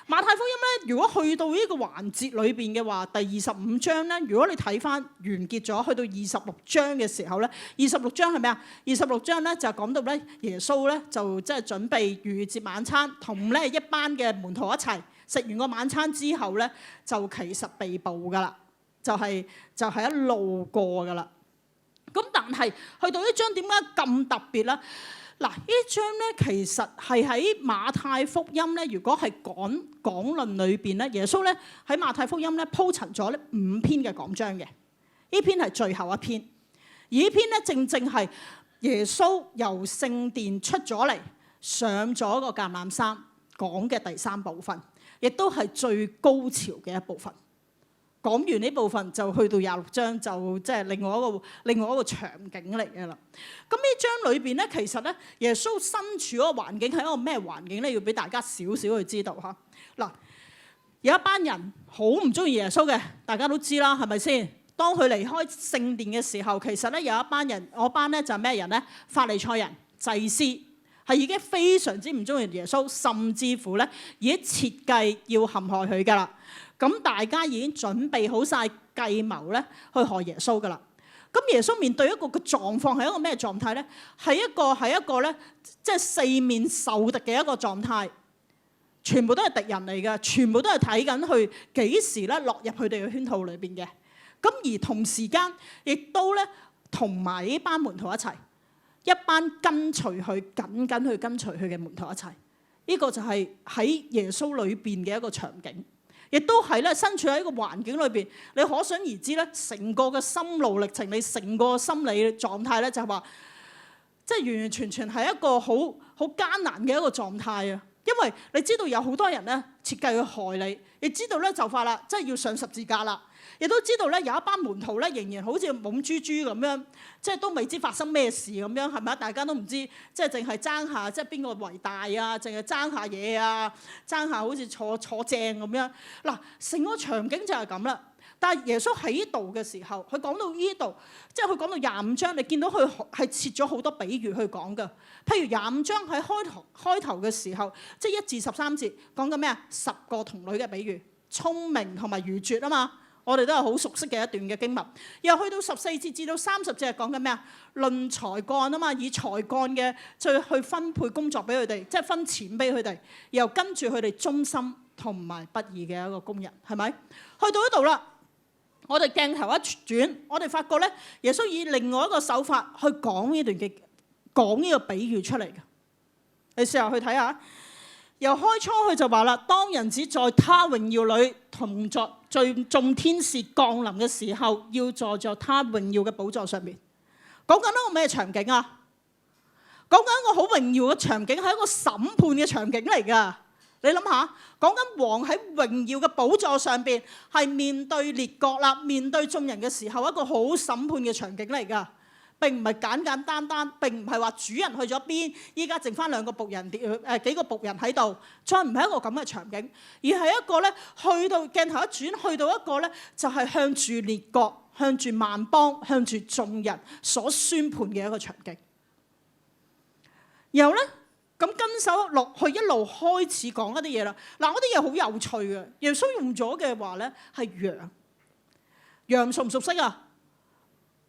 馬太福音咧，如果去到呢個環節裏邊嘅話，第25章咧，如果你睇翻完結咗，去到26章嘅時候咧，26章係咩啊？26章咧就講到咧，耶穌咧就即係準備逾越節晚餐，同咧一班嘅門徒一齊食完個晚餐之後咧，就其實被捕噶啦，就係一路過噶啦。咁但係去到呢章點解咁特別咧？嗱，呢章咧其實係喺馬太福音咧，如果係講論裏邊咧，耶穌咧喺馬太福音咧鋪陳咗呢5篇嘅講章嘅，呢篇係最後一篇，而呢篇咧正係耶穌由聖殿出咗嚟，上咗個橄欖山講嘅第3部分，亦都係最高潮嘅一部分。講完呢部分就去到26章，就即係另外一個場景嚟嘅啦。咁呢章裏邊咧，其實咧耶穌身處嗰個環境係一個咩環境咧？要俾大家少少去知道嚇。嗱，有一班人好唔中意耶穌嘅，大家都知啦，係咪先？當佢離開聖殿嘅時候，其實咧有一班人，嗰班咧就係咩人咧？法利賽人、祭司，係已經非常之唔中意耶穌，甚至乎咧已經設計要陷害佢噶啦。咁大家已經準備好晒計謀咧，去害耶穌噶啦。咁耶穌面對一個嘅狀況係一個咩狀態咧？係一個咧，即係四面受敵嘅一個狀態，全部都係敵人嚟嘅，全部都係睇緊佢幾時咧落入佢哋嘅圈套裏邊嘅。咁而同時間亦都咧同埋呢班門徒一齊，一班跟隨佢緊去跟隨佢嘅門徒一齊。呢個就係喺耶穌裏邊嘅一個場景。亦都係咧，身處喺一個環境裏邊，你可想而知咧，成個嘅心路歷程，你成個心理狀態咧，就係話，即係完完全全係一個好艱難嘅一個狀態啊！因為你知道有好多人咧設計去害你，亦知道咧就快啦，即係要上十字架啦，亦都知道咧有一班門徒咧仍然好似懵豬豬咁樣，即係都未知發生咩事咁樣，係咪？大家都唔知，即係淨係爭下即係邊個為大啊，淨係爭下嘢啊，爭下好似坐正咁樣。嗱，成個場景就係咁啦。但係耶穌喺呢度嘅時候，佢講到呢度，即係佢講到25章，你見到佢係設咗好多比喻去講㗎。譬如25章喺開頭嘅時候，即係1至13節講緊咩啊？10個童女嘅比喻，聰明同埋愚拙啊嘛。我哋都係好熟悉嘅一段嘅經文。又去到14節至到30節係講緊咩啊？論才幹啊嘛，以才幹嘅去分配工作俾佢哋，即係分錢俾佢哋，又跟住佢哋忠心同埋不義嘅一個工人，係咪？去到呢度啦。我哋鏡頭一轉，我哋發覺咧，耶穌以另外一個手法去講呢個比喻出嚟嘅。你試下去睇下，由開初佢就話啦，當人子在他榮耀裏同作眾天使降臨嘅時候，要坐在他榮耀嘅寶座上面。講緊一個咩場景啊？講緊一個好榮耀嘅場景，係一個審判嘅場景嚟㗎。你諗下，講緊王喺榮耀嘅寶座上邊，係面對列國啦，面對眾人嘅時候，一個好審判嘅場景嚟㗎。並唔係簡單，並唔係話主人去咗邊，依家剩翻2個僕人，幾個僕人喺度，再唔係一個咁嘅場景，而係一個咧，去到鏡頭一轉，去到一個咧，就係向住列國、向住萬邦、向住眾人所宣判嘅一個場景。然後咧。咁跟手落去一路開始講一啲嘢啦。嗱，嗰啲嘢好有趣嘅。耶穌用咗嘅話咧係羊熟唔熟悉啊？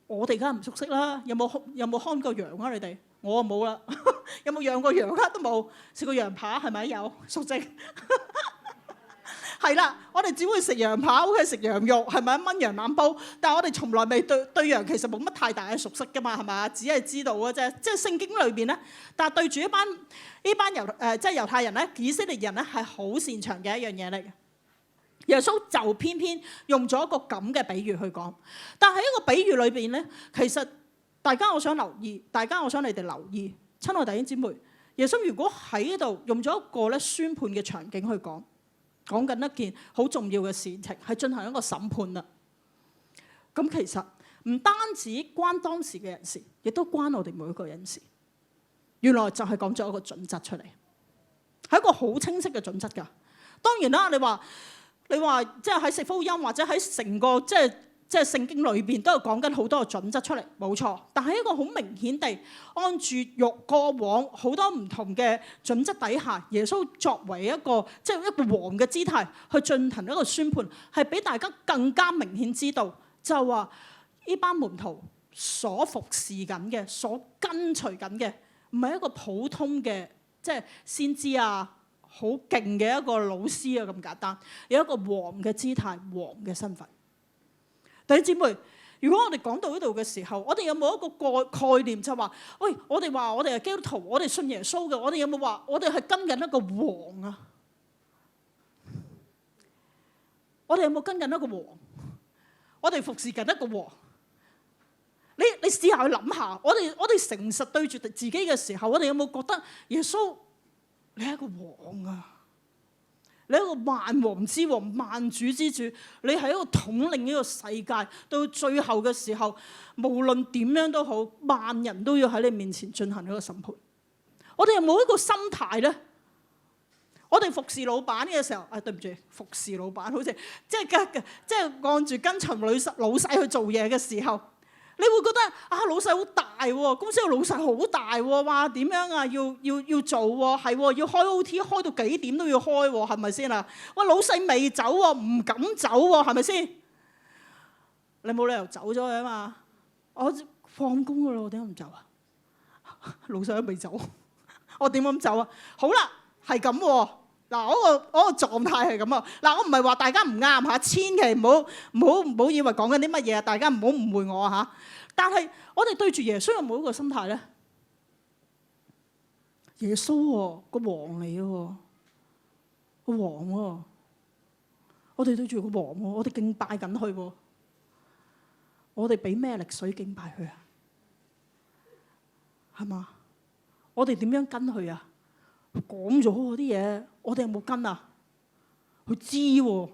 我哋梗係唔熟悉啦。有冇看過羊啊？你哋我啊冇啦。有冇養過羊啊？都冇。食過羊扒係咪有？熟悉係啦。我哋只會食羊扒，好似食羊肉係咪？炆羊腩煲，但係我哋從來未對羊其實冇乜太大嘅熟悉㗎嘛，係咪？只係知道嘅啫。即係聖經裏邊咧，但係對住呢班即係猶太人咧、以色列人咧係好擅長嘅一樣嘢嚟嘅。耶穌就偏偏用咗一個咁嘅比喻去講，但係一個比喻裏邊咧，其實大家我想你哋留意，親愛弟兄姊妹，耶穌如果喺呢度用咗一個咧宣判嘅場景去講緊一件好重要嘅事情，係進行一個審判啦。咁其實唔單止關當時嘅人事，亦都關我哋每一個人事。原來就係講咗一個準則出嚟，係一個好清晰嘅準則㗎。當然啦，你話即係喺四福音或者喺成個即係即係聖經裏邊都有講緊好多嘅準則出嚟，冇錯。但係一個好明顯地，按住過往好多唔同嘅準則底下，耶穌作為一個即係一個王嘅姿態去進行一個宣判，係俾大家更加明顯知道，就係話呢班門徒所服侍緊嘅、所跟隨緊嘅，唔係一個普通嘅即係先知啊，好勁嘅一個老師啊咁簡單，有一個王嘅姿態、王嘅身份。弟兄姊妹，如果我哋講到呢度嘅時候，我哋有冇一個概念就係話，喂，我哋話我哋係基督徒，我哋信耶穌嘅，我哋有冇話我哋係跟緊一個王啊？我哋有冇跟緊一個王？我哋服侍緊一個王？你試下去諗下，我哋誠實對住自己嘅時候，我哋有冇覺得耶穌你係一個王啊？你係一個萬王之王、萬主之主，你係一個統領呢個世界，到最後嘅時候，無論點樣都好，萬人都要喺你面前進行一個審判。我哋有冇一個心態咧？我哋服侍老闆嘅時候，對唔住，服侍老闆好似即係按住跟隨老細去做嘢嘅時候，你會覺得老細好大喎，公司個老細好大喎，哇點樣啊？要做喎，係喎，要開 OT， 開到幾點都要開喎，係咪先啊？喂，老細未走喎，唔敢走喎，係咪先？你冇理由走咗嘅嘛？我放工噶啦，我點解唔走啊？老細都未走，我點咁走啊？好啦，係咁喎。嗱，嗰個狀態係咁啊！嗱，我唔係話大家唔啱嚇，千祈唔好以為講緊啲乜嘢，大家唔好誤會我嚇。但係我哋對住耶穌有冇一個心態咧？耶穌喎，個王嚟喎，個王喎，我哋對住個王喎，我哋敬拜緊佢喎，我哋俾咩力水敬拜佢啊？係嘛？我哋點樣跟佢啊？講咗嗰啲嘢，我哋有冇跟啊？佢知喎，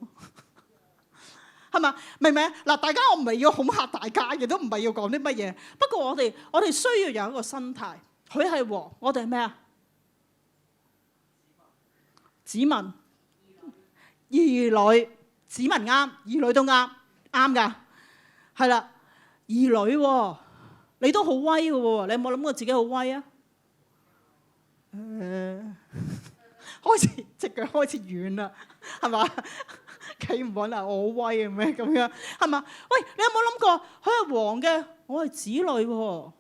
係嘛？明唔明？嗱，大家我唔係要恐嚇大家，亦都唔係要講啲乜嘢。不過我哋需要有一個心態，佢係王，我哋係咩啊？子民、兒女，子民啱，兒女都啱，啱㗎，係啦，兒女喎，你都好威㗎喎，你有冇諗過自己好威啊？開始隻腳開始軟啦，係嘛？企唔穩啊！我好威嘅咩咁樣？係嘛？喂，你有冇諗過佢係王嘅？我係子女喎。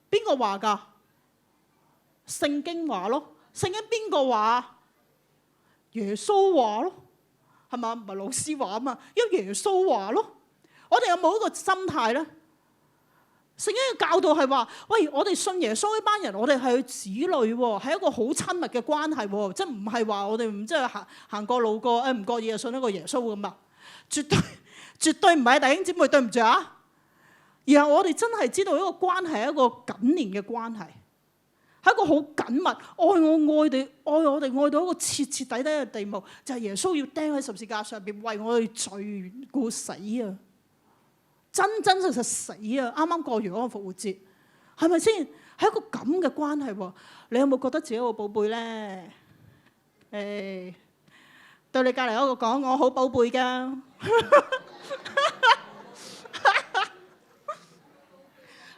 邊個話㗎？聖經話咯。聖經邊個話？耶穌話咯，係嘛？唔係老師話啊嘛，因為耶穌話咯。我哋有冇一個心態咧？聖經嘅教導係話，喂，我哋信耶穌呢班人，我哋係佢子女喎，係一個好親密嘅關係喎，即係唔係話我哋唔即係行過路過，唔覺意就信一個耶穌咁啊？絕對唔係，弟兄姊妹對唔住啊！而係我哋真係知道一個關係係一個緊連嘅關係，係一個好緊密，愛我哋愛到一個徹徹底底嘅地步，就係耶穌要釘喺十字架上邊為我哋罪故死啊！真實死啊！啱啱過完嗰個復活節，係咪先？係一個咁嘅關係喎。你有冇覺得自己個寶貝咧？對你隔離嗰個講，我好寶貝㗎。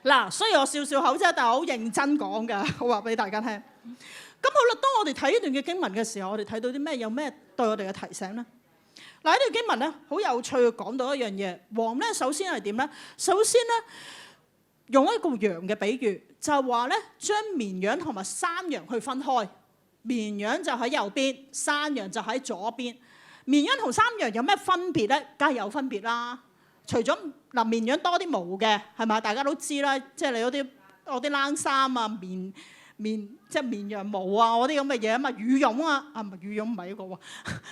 嗱，雖然我笑笑口啫，但係我好認真講㗎。我話俾大家聽。咁好啦，當我哋睇呢段嘅經文嘅時候，我哋睇到啲咩？有咩對我哋嘅提醒咧？嗱，呢段經文咧好有趣，講到一樣嘢。王咧首先係點咧？首先咧用一個羊嘅比喻，就係話咧將綿羊同埋山羊去分開。綿羊就喺右邊，山羊就喺左邊。綿羊同山羊有咩分別咧？梗係有分別啦。除咗綿羊多啲毛嘅，係咪？大家都知啦，即係你嗰啲冷衫啊，即係綿羊毛啊，嗰啲咁嘅嘢啊嘛，羽絨啊，唔係羽絨唔係呢個喎，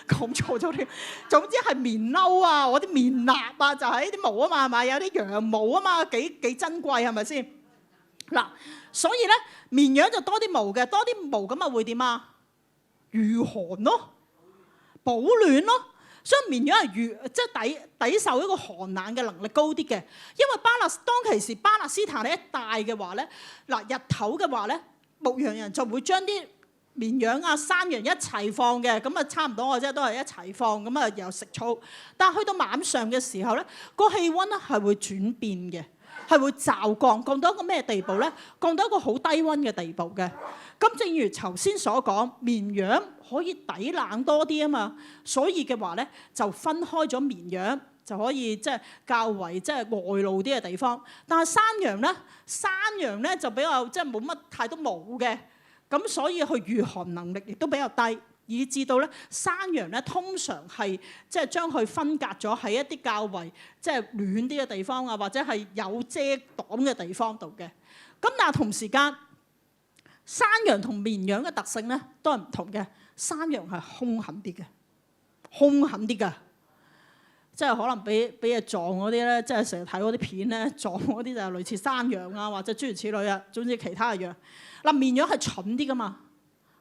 講錯咗添。總之係棉褸啊，嗰啲棉衲啊，就係呢啲毛啊嘛，係咪？有啲羊毛啊嘛，幾珍貴係咪先？嗱，所以咧綿羊就多啲毛嘅，多啲毛咁啊會點啊？御寒咯，保暖咯。所以綿羊係即係抵受一個寒冷嘅能力高啲嘅，因為當其時巴勒斯坦呢一帶嘅話咧，嗱日頭嘅話咧，牧羊人就會將啲綿羊啊、山羊一齊放嘅，咁啊差唔多嘅啫，都係一齊放，咁啊又食草。但係去到晚上嘅時候咧，個氣温咧係會轉變嘅，係會驟降，降到一個咩地步咧？降到一個好低温嘅地步嘅。咁正如頭先所講，綿羊可以抵冷多啲啊嘛，所以嘅話咧就分開咗綿羊，就可以即係較為即係外露啲嘅地方。但係山羊咧就比較即係冇乜太多毛嘅。咁所以佢御寒能力亦都比較低，以至到咧山羊咧通常係即係將佢分隔咗喺一啲較為即係暖啲嘅地方啊，或者係有遮擋嘅地方度嘅。咁但係同時間，山羊同綿羊嘅特性咧都係唔同嘅。山羊係兇狠啲嘅，兇狠啲㗎，即係可能俾嘢撞嗰啲咧，即係成日睇嗰啲片咧，撞嗰啲就係類似山羊啊，或者諸如此類啊，總之其他嘅羊。嗱，綿羊係蠢啲噶嘛，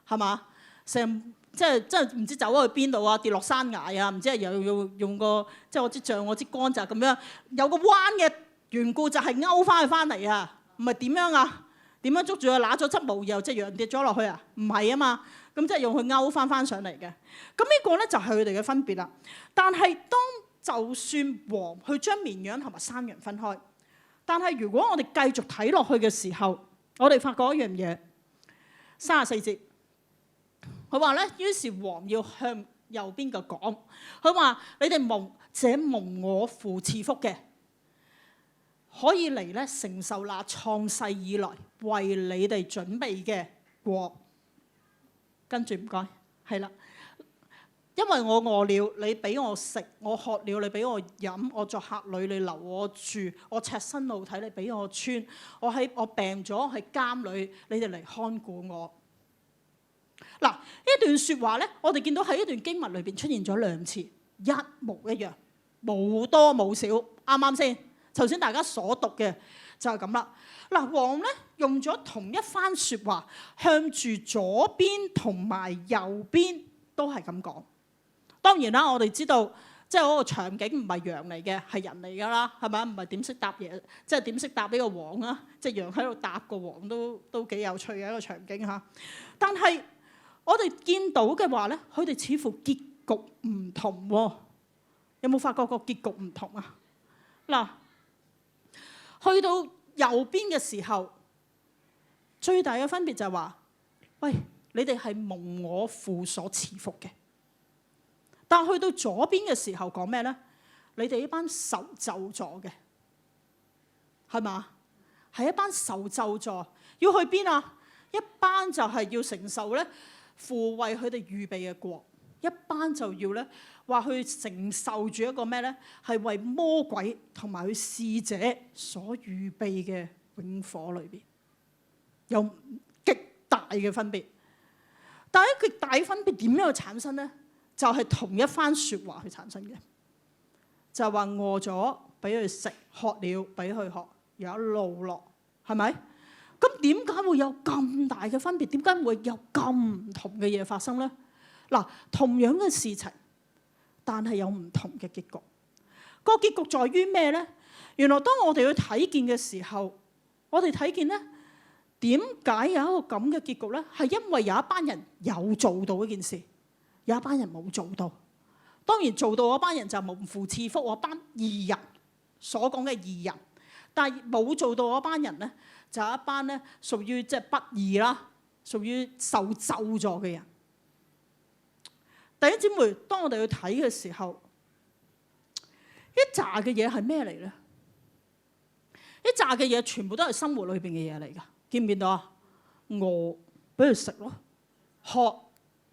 係嘛？成即係唔知走咗去邊度啊，跌落山崖啊，唔知係又要用個即係我支杖、我支竿就咁樣，有個彎嘅緣故就係勾翻佢翻嚟啊，唔係點樣啊？點樣捉住佢揦咗執毛，然後隻羊跌咗落去啊？唔係啊嘛，咁即係用佢勾翻上嚟嘅。咁呢個咧就係佢哋嘅分別啦。但係當就算王去將綿羊同埋山羊分開，但係如果我哋繼續睇落去嘅時候，我哋發覺一樣嘢，34節，佢話咧，於是王要向右邊嘅講，佢話：你哋蒙我父賜福嘅，可以嚟咧承受那創世以來為你哋準備嘅國。跟住唔該，係啦。因為我餓了，你俾我食；我渴了，你俾我飲；我作客旅，你留我住；我赤身露體，你俾我穿；我病咗喺監裏，你哋嚟看顧我。嗱，呢段説話咧，我哋見到喺一段經文裏邊出現咗2次，一模一樣，冇多冇少，啱啱先？頭先大家所讀嘅就係咁啦。嗱，王咧用咗同一番説話，向住左邊同埋右邊都係咁講。當然啦，我哋知道即係嗰個場景唔係羊嚟嘅，係人嚟㗎啦，係咪？唔係點識答嘢，即係點識答呢個王啊？即係羊喺度答個王都幾有趣嘅一個場景嚇。但係我哋見到嘅話咧，佢哋似乎結局唔同喎。有冇發覺個結局唔同啊？嗱，去到右邊嘅時候，最大嘅分別就係話：喂，你哋係蒙我父所賜福嘅。但去到左邊嘅時候講咩咧？你哋一班受咒詛嘅，係嘛？係一班受咒詛，要去邊啊？一班就係要承受咧父為佢哋預備嘅國，一班就要咧話去承受住一個咩咧？係為魔鬼同埋佢使者所預備嘅永火裏邊，有極大嘅分別。但係極大分別點樣去產生咧？就係同一番説話去產生嘅，就係話餓咗俾佢食，渴了俾佢喝，有路落，係咪？咁點解會有咁大嘅分別？點解會有咁唔同嘅嘢發生咧？嗱，同樣嘅事情，但係有唔同嘅結局。個結局在於咩咧？原來當我哋去睇見嘅時候，我哋睇見咧點解有一個咁嘅結局咧？係因為有一班人有做到一件事。有一班人冇做到，當然做到嗰班人就蒙父賜福，嗰班義人所講嘅義人，但係冇做到嗰班人咧，就係一班咧屬於即係不義啦，屬於受咒詛嘅人。弟兄姊妹，當我哋去睇嘅時候，一紮嘅嘢係咩嚟咧？一紮嘅嘢全部都係生活裏邊嘅嘢嚟㗎，見唔見到啊？餓俾佢食咯，渴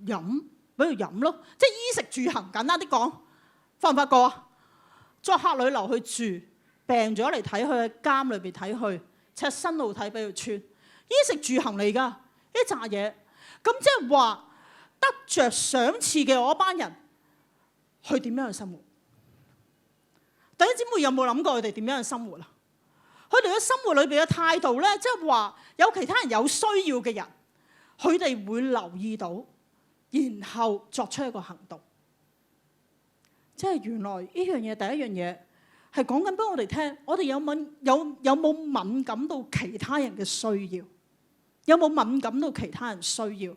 飲俾佢飲咯，即係衣食住行，簡單啲講，發唔發覺啊？作客旅留去住，病咗嚟睇佢，喺監裏邊睇佢，赤身露體俾佢穿，衣食住行嚟㗎，呢扎嘢。咁即係話得着賞賜嘅嗰班人，佢點樣去生活？弟兄姊妹有冇諗過佢哋點樣去生活啊？佢哋嘅生活裏邊嘅態度咧，即係話有其他人有需要嘅人，佢哋會留意到。然後作出一個行動，即係原來呢樣嘢，第一樣嘢係講緊俾我哋聽，我哋有冇敏感到其他人嘅需要？有冇敏感到其他人需要？